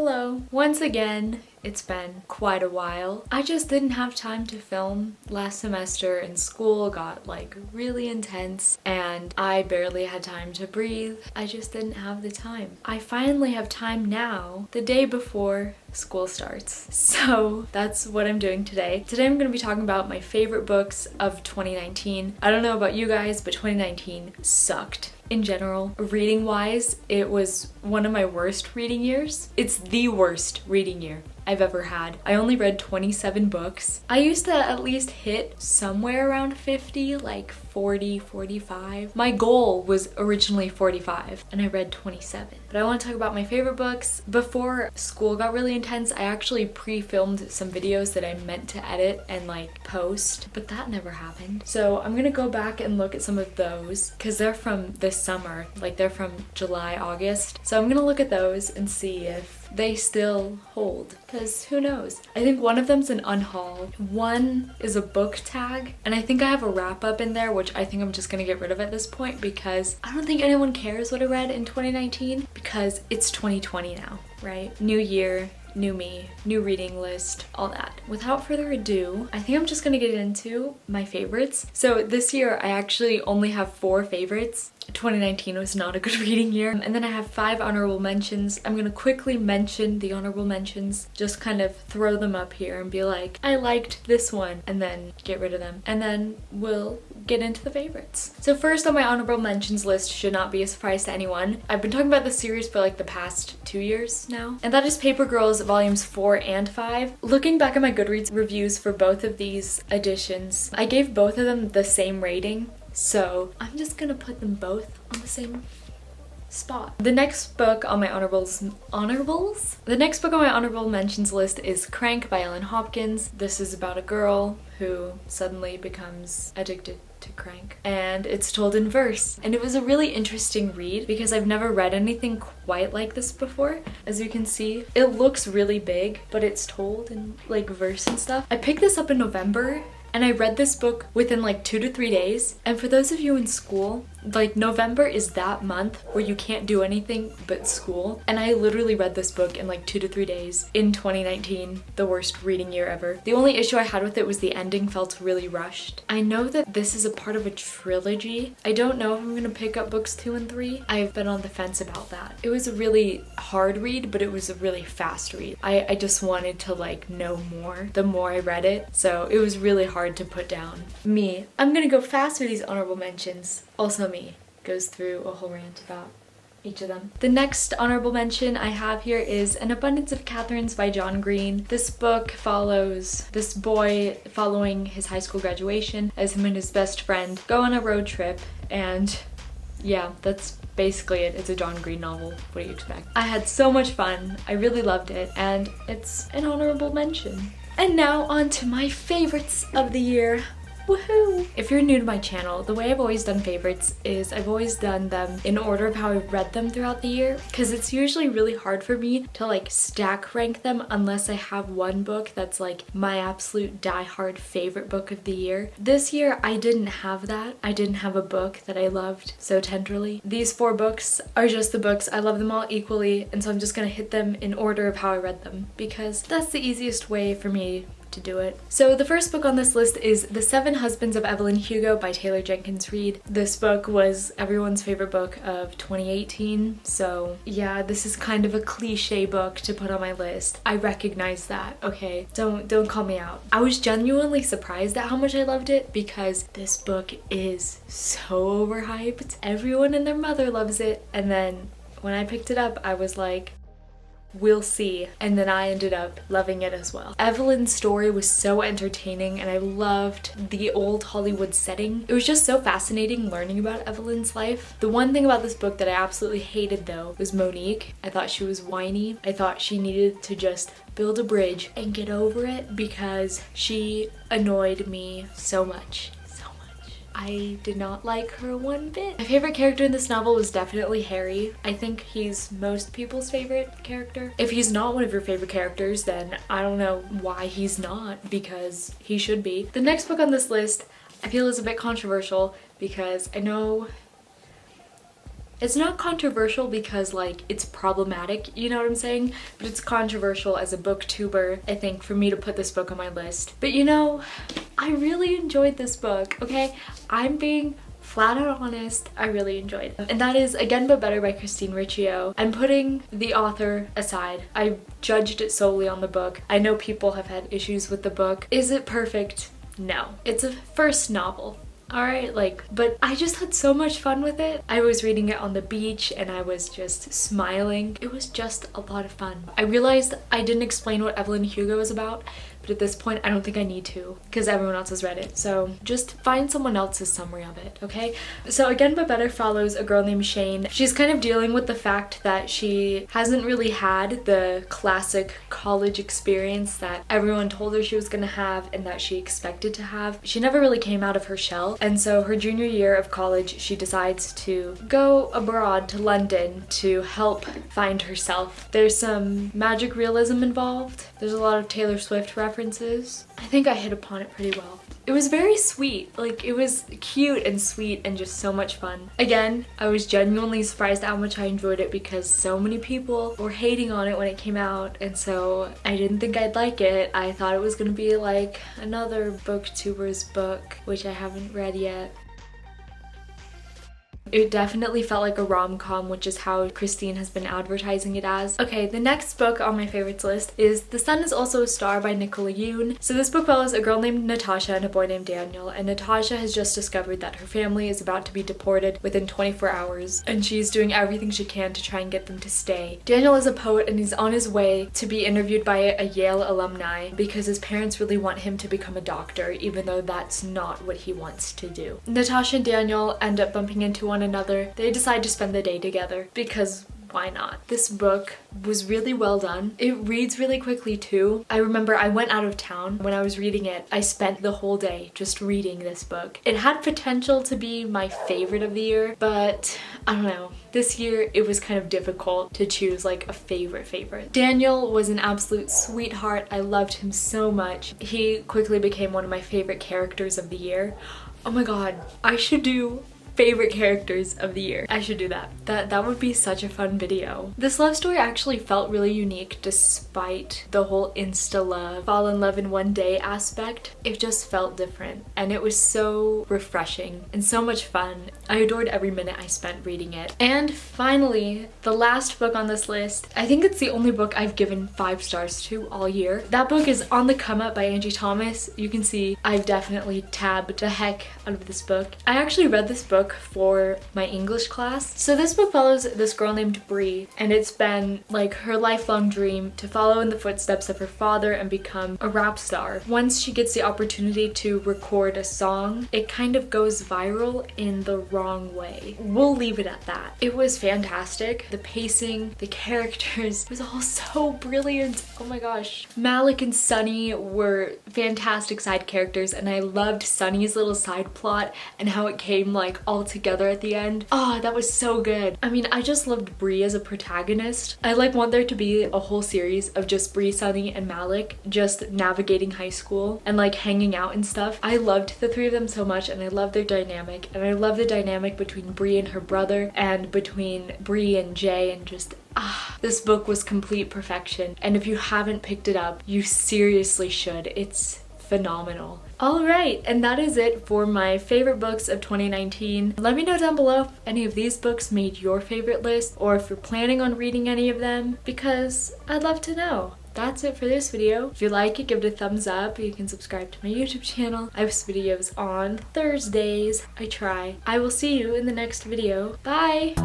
Hello. Once again, it's been quite a while. I just didn't have time to film last semester and school got like really intense and I barely had time to breathe. I just didn't have the time. I finally have time now, the day before school starts. So that's what I'm doing today. Today I'm going to be talking about my favorite books of 2019. I don't know about you guys, but 2019 sucked. In general, reading wise, it was one of my worst reading years. It's the worst reading year I've ever had. I only read 27 books. I used to at least hit somewhere around 50, like 40, 45. My goal was originally 45 and I read 27. But I want to talk about my favorite books. Before school got really intense, I actually pre-filmed some videos that I meant to edit and like post, but that never happened. So I'm gonna go back and look at some of those because they're from this summer, like they're from July, August. So I'm gonna look at those and see if they still hold, because who knows? I think one of them's an unhaul, one is a book tag, and I think I have a wrap up in there, which I think I'm just gonna get rid of at this point because I don't think anyone cares what I read in 2019 because it's 2020 now, right? New year, new me, new reading list, all that. Without further ado, I think I'm just gonna get into my favorites. So this year I actually only have 4 favorites. 2019 was not a good reading year. And then I have 5 honorable mentions. I'm gonna quickly mention the honorable mentions, just kind of throw them up here and be like, I liked this one, and then get rid of them. And then we'll get into the favorites. So first on my honorable mentions list should not be a surprise to anyone. I've been talking about this series for like the past 2 years now. And that is Paper Girls volumes 4 and 5. Looking back at my Goodreads reviews for both of these editions, I gave both of them the same rating. So I'm just gonna put them both on the same spot. The next book on my honorables? The next book on my honorable mentions list is Crank by Ellen Hopkins. This is about a girl who suddenly becomes addicted to crank, and it's told in verse. And it was a really interesting read because I've never read anything quite like this before. As you can see, it looks really big, but it's told in like verse and stuff. I picked this up in November and I read this book within like 2 to 3 days. And for those of you in school, like November is that month where you can't do anything but school. And I literally read this book in like 2 to 3 days in 2019, the worst reading year ever. The only issue I had with it was the ending felt really rushed. I know that this is a part of a trilogy. I don't know if I'm gonna pick up books 2 and 3. I've been on the fence about that. It was a really hard read, but it was a really fast read. I just wanted to like know more the more I read it. So it was really hard to put down. Me, I'm gonna go fast through these honorable mentions. Also me goes through a whole rant about each of them. The next honorable mention I have here is An Abundance of Catherines by John Green. This book follows this boy following his high school graduation as him and his best friend go on a road trip, and yeah, that's basically it. It's a John Green novel. What do you expect? I had so much fun. I really loved it, and it's an honorable mention. And now on to my favorites of the year. Woohoo! If you're new to my channel, the way I've always done favorites is I've always done them in order of how I've read them throughout the year, because it's usually really hard for me to like stack rank them unless I have one book that's like my absolute die-hard favorite book of the year. This year I didn't have that. I didn't have a book that I loved so tenderly. These 4 books are just the books. I love them all equally, and so I'm just gonna hit them in order of how I read them because that's the easiest way for me to do it. So the first book on this list is The 7 Husbands of Evelyn Hugo by Taylor Jenkins Reid. This book was everyone's favorite book of 2018, so yeah, this is kind of a cliche book to put on my list. I recognize that, okay? Don't call me out. I was genuinely surprised at how much I loved it because this book is so overhyped. Everyone and their mother loves it, and then when I picked it up, I was like, we'll see. And then I ended up loving it as well. Evelyn's story was so entertaining and I loved the old Hollywood setting. It was just so fascinating learning about Evelyn's life. The one thing about this book that I absolutely hated though was Monique. I thought she was whiny. I thought she needed to just build a bridge and get over it because she annoyed me so much. I did not like her one bit. My favorite character in this novel was definitely Harry. I think he's most people's favorite character. If he's not one of your favorite characters, then I don't know why he's not, because he should be. The next book on this list I feel is a bit controversial because I know It's not controversial because like it's problematic, you know what I'm saying? But it's controversial as a booktuber, I think, for me to put this book on my list. But you know, I really enjoyed this book, okay? I'm being flat out honest, I really enjoyed it. And that is Again But Better by Christine Riccio. I'm putting the author aside. I judged it solely on the book. I know people have had issues with the book. Is it perfect? No. It's a first novel. Alright, like, but I just had so much fun with it. I was reading it on the beach and I was just smiling. It was just a lot of fun. I realized I didn't explain what Evelyn Hugo is about, but at this point I don't think I need to because everyone else has read it. So just find someone else's summary of it, okay? So Again But Better follows a girl named Shane. She's kind of dealing with the fact that she hasn't really had the classic college experience that everyone told her she was gonna have and that she expected to have. She never really came out of her shell, and so her junior year of college she decides to go abroad to London to help find herself. There's some magic realism involved. There's a lot of Taylor Swift references. I think I hit upon it pretty well. It was very sweet. Like, it was cute and sweet and just so much fun. Again, I was genuinely surprised at how much I enjoyed it because so many people were hating on it when it came out, and so I didn't think I'd like it. I thought it was gonna be like another booktuber's book, which I haven't read yet. It definitely felt like a rom-com, which is how Christine has been advertising it as. Okay, the next book on my favorites list is The Sun Is Also a Star by Nicola Yoon. So this book follows a girl named Natasha and a boy named Daniel, and Natasha has just discovered that her family is about to be deported within 24 hours, and she's doing everything she can to try and get them to stay. Daniel is a poet and he's on his way to be interviewed by a Yale alumni because his parents really want him to become a doctor, even though that's not what he wants to do. Natasha and Daniel end up bumping into one another. They decide to spend the day together because why not? This book was really well done. It reads really quickly too. I remember I went out of town when I was reading it. I spent the whole day just reading this book. It had potential to be my favorite of the year, but I don't know. This year it was kind of difficult to choose like a favorite. Daniel was an absolute sweetheart. I loved him so much. He quickly became one of my favorite characters of the year. Oh my god, I should do favorite characters of the year. I should do that. That would be such a fun video. This love story actually felt really unique despite the whole insta love, fall in love in one day aspect. It just felt different and it was so refreshing and so much fun. I adored every minute I spent reading it. And finally, the last book on this list, I think it's the only book I've given 5 stars to all year. That book is On the Come Up by Angie Thomas. You can see I've definitely tabbed the heck out of this book. I actually read this book for my English class. So this book follows this girl named Bree, and it's been like her lifelong dream to follow in the footsteps of her father and become a rap star. Once she gets the opportunity to record a song, it kind of goes viral in the wrong way. We'll leave it at that. It was fantastic. The pacing, the characters, it was all so brilliant. Oh my gosh. Malik and Sunny were fantastic side characters, and I loved Sunny's little side plot and how it came like all together at the end. Oh, that was so good. I mean, I just loved Bree as a protagonist. I like want there to be a whole series of just Bree, Sunny, and Malik just navigating high school and like hanging out and stuff. I loved the 3 of them so much, and I love their dynamic, and I love the dynamic between Bree and her brother and between Bree and Jay, and just this book was complete perfection. And if you haven't picked it up, you seriously should. It's phenomenal. Alright, and that is it for my favorite books of 2019. Let me know down below if any of these books made your favorite list, or if you're planning on reading any of them, because I'd love to know. That's it for this video. If you like it, give it a thumbs up. You can subscribe to my YouTube channel. I post videos on Thursdays. I try. I will see you in the next video. Bye!